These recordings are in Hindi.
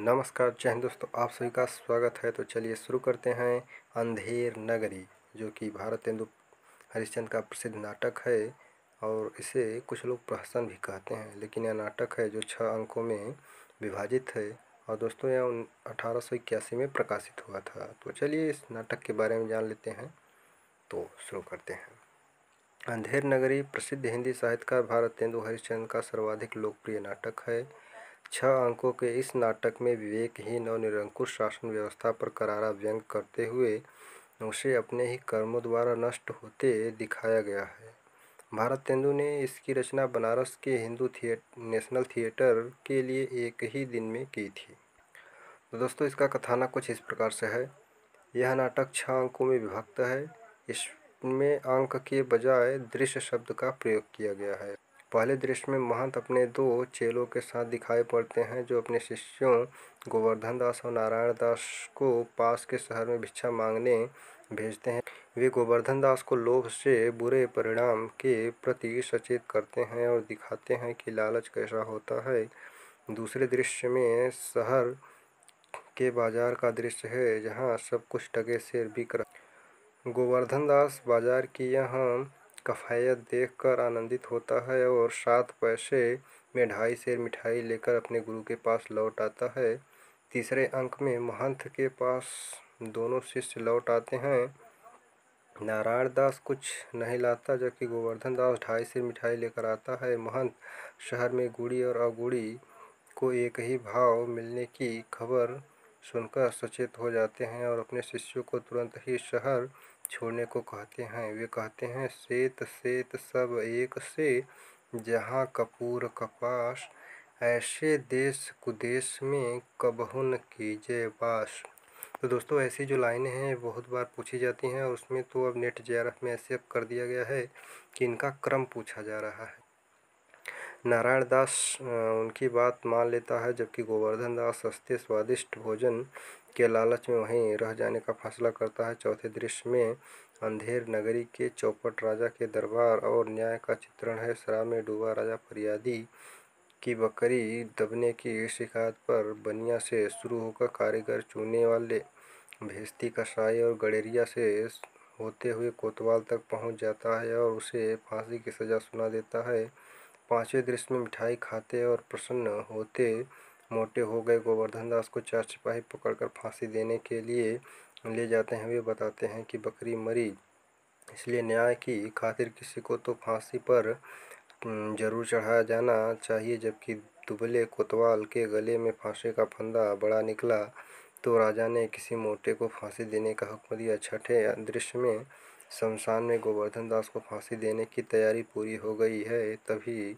नमस्कार, जय हिंद दोस्तों, आप सभी का स्वागत है। तो चलिए शुरू करते हैं अंधेर नगरी, जो कि भारतेंदु हरिश्चंद्र का प्रसिद्ध नाटक है और इसे कुछ लोग प्रहसन भी कहते हैं। लेकिन यह नाटक है जो 6 अंकों में विभाजित है और दोस्तों यह 1881 में प्रकाशित हुआ था। तो चलिए इस नाटक के बारे में जान लेते हैं। तो शुरू करते हैं। अंधेर नगरी प्रसिद्ध हिंदी साहित्यकार भारतेंदु हरिश्चंद्र का सर्वाधिक लोकप्रिय नाटक है। 6 अंकों के इस नाटक में विवेकहीन और निरंकुश शासन व्यवस्था पर करारा व्यंग करते हुए उसे अपने ही कर्मों द्वारा नष्ट होते दिखाया गया है। भारतेंदु ने इसकी रचना बनारस के हिंदू नेशनल थिएटर के लिए एक ही दिन में की थी। तो दोस्तों इसका कथानक कुछ इस प्रकार से है। यह नाटक 6 अंकों में विभक्त है। इसमें अंक के बजाय दृश्य शब्द का प्रयोग किया गया है। पहले दृश्य में महंत अपने 2 चेलों के साथ दिखाई पड़ते हैं, जो अपने शिष्यों गोवर्धन दास और नारायण दास को पास के शहर में भिक्षा मांगने भेजते हैं। वे गोवर्धन दास को लोभ से बुरे परिणाम के प्रति सचेत करते हैं और दिखाते हैं कि लालच कैसा होता है। दूसरे दृश्य में शहर के बाजार का दृश्य है, जहाँ सब कुछ टके से बिक रहा। गोवर्धन दास बाजार की यहाँ कफायत देखकर आनंदित होता है और 7 पैसे में 2.5 सेर मिठाई लेकर अपने गुरु के पास लौट आता है। तीसरे अंक में महंत के पास दोनों शिष्य लौट आते हैं। नारायण दास कुछ नहीं लाता, जबकि गोवर्धन दास 2.5 सेर मिठाई लेकर आता है। महंत शहर में गुड़ी और अगुड़ी को एक ही भाव मिलने की खबर सुनकर सचेत हो जाते हैं और अपने शिष्यों को तुरंत ही शहर छोड़ने को कहते हैं। वे कहते हैं, सेत सेत सब एक से, जहाँ कपूर कपास, ऐसे देश कुदेश में कबहु न कीजिए वास। तो दोस्तों ऐसी जो लाइनें हैं बहुत बार पूछी जाती हैं और उसमें तो अब नेट जेआरएफ में ऐसे कर दिया गया है कि इनका क्रम पूछा जा रहा है। नारायण दास उनकी बात मान लेता है, जबकि गोवर्धन दास सस्ते स्वादिष्ट भोजन के लालच में वहीं रह जाने का फैसला करता है। चौथे दृश्य में अंधेर नगरी के चौपट राजा के दरबार और न्याय का चित्रण है। शराब में डूबा राजा फरियादी की बकरी दबने की शिकायत पर बनिया से शुरू होकर कारीगर, चूने वाले, भेस्ती, कसाई और गडेरिया से होते हुए कोतवाल तक पहुंच जाता है और उसे फांसी की सज़ा सुना देता है। 5वें दृश्य में मिठाई खाते और प्रसन्न होते मोटे हो गए गोवर्धन दास को 4 सिपाही पकड़कर फांसी देने के लिए ले जाते हैं। वे बताते हैं कि बकरी मरी, इसलिए न्याय की खातिर किसी को तो फांसी पर जरूर चढ़ाया जाना चाहिए। जबकि दुबले कोतवाल के गले में फांसी का फंदा बड़ा निकला तो राजा ने किसी मोटे को फांसी देने का हुक्म दिया। 6ठे दृश्य में शमशान में गोवर्धन दास को फांसी देने की तैयारी पूरी हो गई है। तभी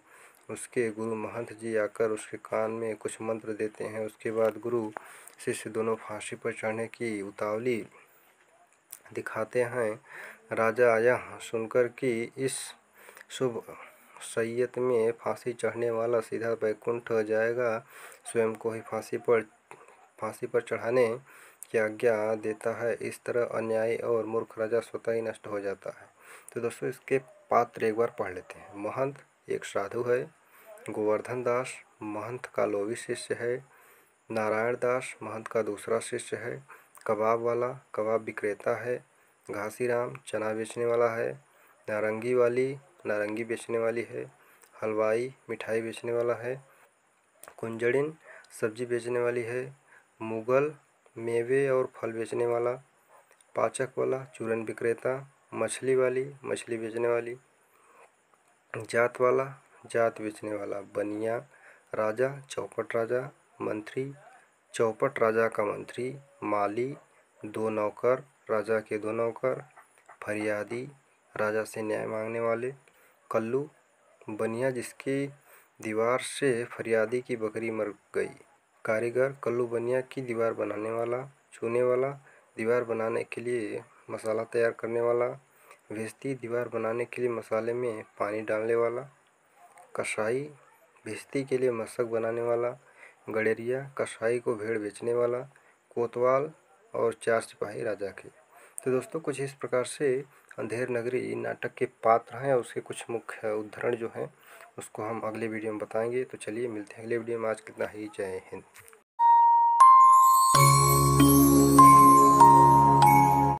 उसके गुरु महंत जी आकर उसके कान में कुछ मंत्र देते हैं। उसके बाद गुरु शिष्य दोनों फांसी पर चढ़ने की उतावली दिखाते हैं। राजा यह सुनकर कि इस शुभ सैयत में फांसी चढ़ने वाला सीधा बैकुंठ जाएगा, स्वयं को ही फांसी पर चढ़ाने की आज्ञा देता है। इस तरह अन्यायी और मूर्ख राजा स्वतः ही नष्ट हो जाता है। तो दोस्तों इसके पात्र एक बार पढ़ लेते हैं। महंत एक साधु है। गोवर्धन दास महंत का लोभी शिष्य है। नारायण दास महंत का दूसरा शिष्य है। कबाब वाला कबाब विक्रेता है। घासीराम चना बेचने वाला है। नारंगी वाली नारंगी बेचने वाली है। हलवाई मिठाई बेचने वाला है। कुंजड़िन सब्जी बेचने वाली है। मुगल मेवे और फल बेचने वाला। पाचक वाला चूरन विक्रेता। मछली वाली मछली बेचने वाली। जात वाला जात बेचने वाला। बनिया राजा चौपट राजा। मंत्री चौपट राजा का मंत्री। माली 2 नौकर राजा के 2 नौकर। फरियादी राजा से न्याय मांगने वाले। कल्लू बनिया जिसकी दीवार से फरियादी की बकरी मर गई। कारीगर कल्लू बनिया की दीवार बनाने वाला। चूने वाला दीवार बनाने के लिए मसाला तैयार करने वाला। भेस्ती दीवार बनाने के लिए मसाले में पानी डालने वाला। कसाई भेस्ती के लिए मशक बनाने वाला। गडेरिया कसाई को भेड़ बेचने वाला। कोतवाल और 4 सिपाही राजा के। तो दोस्तों कुछ इस प्रकार से अंधेर नगरी नाटक के पात्र हैं और उसके कुछ मुख्य उदाहरण जो हैं उसको हम अगले वीडियो में बताएंगे। तो चलिए मिलते हैं अगले वीडियो में। आज कितना ही, जय हिंद।